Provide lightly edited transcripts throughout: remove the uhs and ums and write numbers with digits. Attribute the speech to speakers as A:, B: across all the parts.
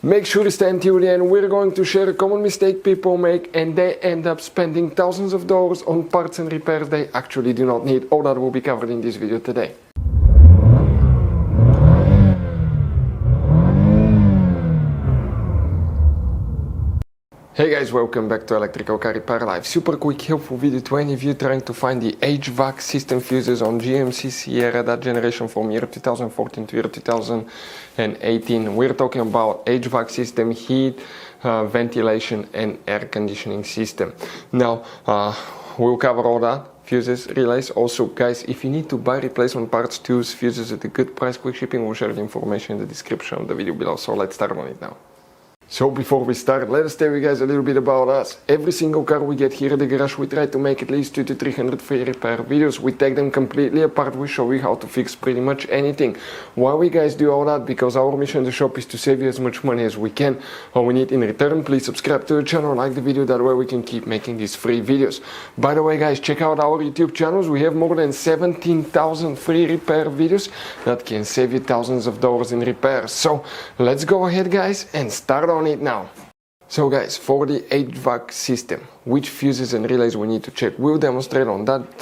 A: Make sure to stay until the end. We're going to share a common mistake people make and they end up spending thousands of dollars on parts and repairs they actually do not need. All that will be covered in this video today. Hey guys, welcome back to Electrical Car Repair Live. Super quick helpful video to any of you trying to find the Hvac system fuses on GMC Sierra, that generation from year 2014 to year 2018. We're talking about Hvac system, heat, ventilation and air conditioning system. Now, we'll cover all that. Fuses, relays. Also guys, if you need to buy replacement parts, tools, fuses at a good price, quick shipping, we'll share the information in the description of the video below. So let's start on it now. So before we start, let us tell you guys a little bit about us. Every single car we get here at the garage, we try to make at least 200 to 300 free repair videos. We take them completely apart, we show you how to fix pretty much anything. Why we guys do all that? Because our mission in the shop is to save you as much money as we can. All we need in return, please subscribe to the channel, like the video, that way we can keep making these free videos. By the way guys, check out our YouTube channels. We have more than 17,000 free repair videos that can save you thousands of dollars in repairs. So let's go ahead guys and start on it now. So guys, for the Hvac system, which fuses and relays we need to check, we'll demonstrate on that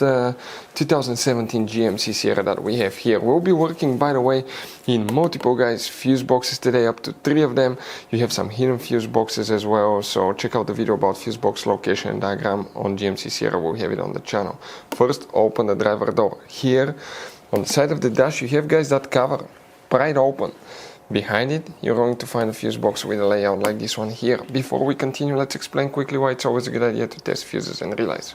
A: 2017 GMC Sierra that we have here. We'll be working, by the way, in multiple guys fuse boxes today, up to 3 of them. You have some hidden fuse boxes as well, so check out the video about fuse box location and diagram on GMC Sierra. We'll have it on the channel. First, open the driver door. Here on the side of the dash you have guys that cover, pried open. Behind it, you're going to find a fuse box with a layout like this one here. Before we continue, let's explain quickly why it's always a good idea to test fuses and relays.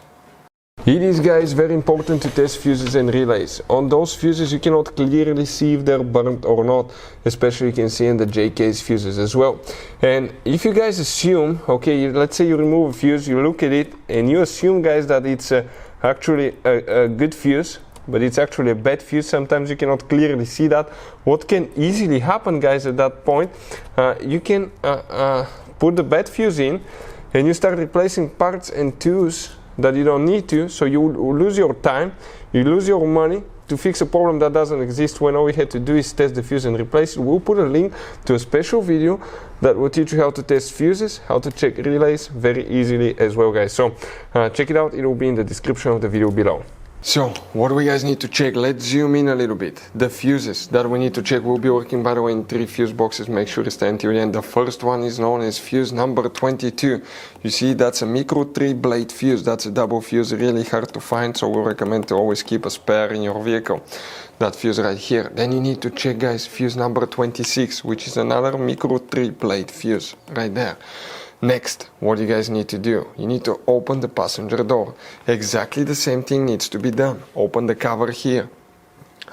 A: It is guys very important to test fuses and relays. On those fuses you cannot clearly see if they're burnt or not, especially you can see in the JK's fuses as well. And if you guys assume, okay, let's say you remove a fuse, you look at it and you assume guys that it's actually a good fuse, but it's actually a bad fuse. Sometimes you cannot clearly see that. What can easily happen guys at that point, you can put the bad fuse in and you start replacing parts and tools that you don't need to, so you will lose your time, you lose your money to fix a problem that doesn't exist, when all we had to do is test the fuse and replace it. We'll put a link to a special video that will teach you how to test fuses, how to check relays very easily as well guys. So check it out, it will be in the description of the video below. So, what do we guys need to check? Let's zoom in a little bit. The fuses that we need to check, will be working by the way in 3 fuse boxes. Make sure to stay until the end. The first one is known as fuse number 22. You see, that's a micro 3-blade fuse. That's a double fuse, really hard to find, so we recommend to always keep a spare in your vehicle. That fuse right here. Then you need to check guys, fuse number 26, which is another micro 3-blade fuse right there. Next, what you guys need to do, you need to open the passenger door. Exactly the same thing needs to be done. Open the cover here.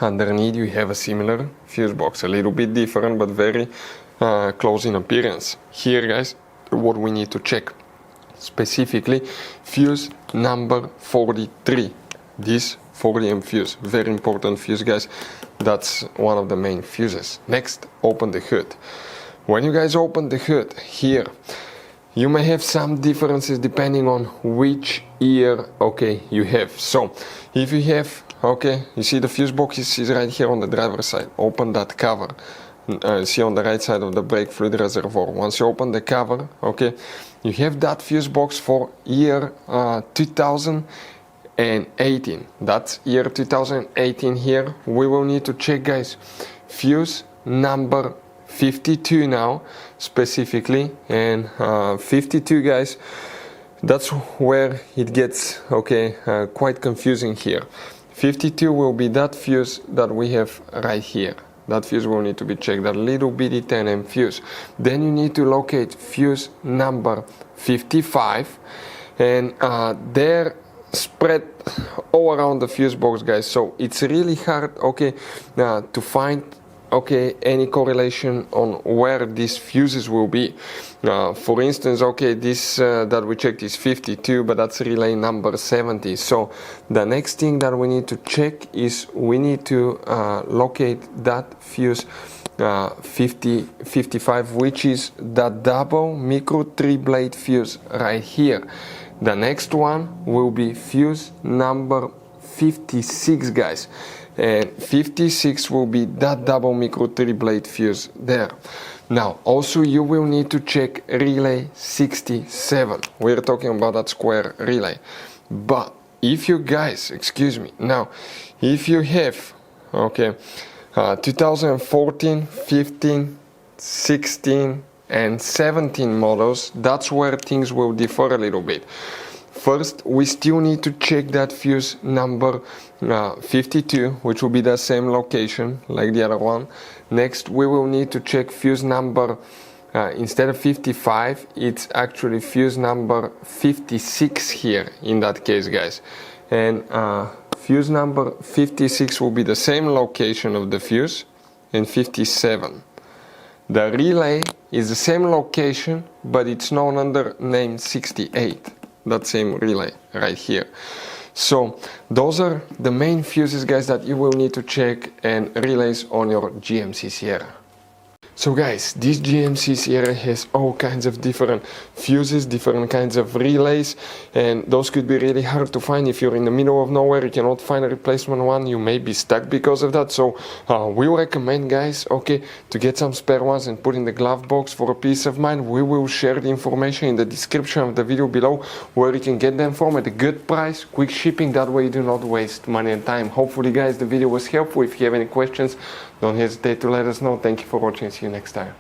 A: Underneath you have a similar fuse box, a little bit different but very close in appearance. Here guys, what we need to check, specifically fuse number 43. This 40M fuse, very important fuse guys, that's one of the main fuses. Next, open the hood. When you guys open the hood here, you may have some differences depending on which ear, okay, you have. So, if you have, okay, you see the fuse box is right here on the driver's side. Open that cover. See on the right side of the brake fluid reservoir. Once you open the cover, okay, you have that fuse box for year 2018. That's year 2018 here. We will need to check guys, fuse number 52 now specifically, and 52 guys, that's where it gets okay quite confusing here. 52 will be that fuse that we have right here. That fuse will need to be checked, that little bitty 10M fuse. Then you need to locate fuse number 55, and they're spread all around the fuse box guys, so it's really hard okay to find okay any correlation on where these fuses will be. For instance, okay, this that we checked is 52, but that's relay number 70. So the next thing that we need to check is we need to locate that fuse 55, which is the double micro 3-blade fuse right here. The next one will be fuse number 56 guys, and 56 will be that double micro 3-blade fuse there. Now, also you will need to check relay 67. We're talking about that square relay. But if you guys, excuse me, now, if you have, okay, 2014, 15, 16, and 17 models, that's where things will differ a little bit. First, we still need to check that fuse number 52, which will be the same location like the other one. Next, we will need to check fuse number, instead of 55, it's actually fuse number 56 here in that case, guys. And fuse number 56 will be the same location of the fuse, and 57. The relay is the same location, but it's known under name 68. That same relay right here. So those are the main fuses, guys, that you will need to check and relays on your GMC Sierra. So guys, this GMC Sierra has all kinds of different fuses, different kinds of relays, and those could be really hard to find. If you're in the middle of nowhere, you cannot find a replacement one, you may be stuck because of that. So we recommend, guys, okay, to get some spare ones and put in the glove box for a peace of mind. We will share the information in the description of the video below where you can get them from at a good price, quick shipping, that way you do not waste money and time. Hopefully, guys, the video was helpful. If you have any questions, don't hesitate to let us know. Thank you for watching. See you next time.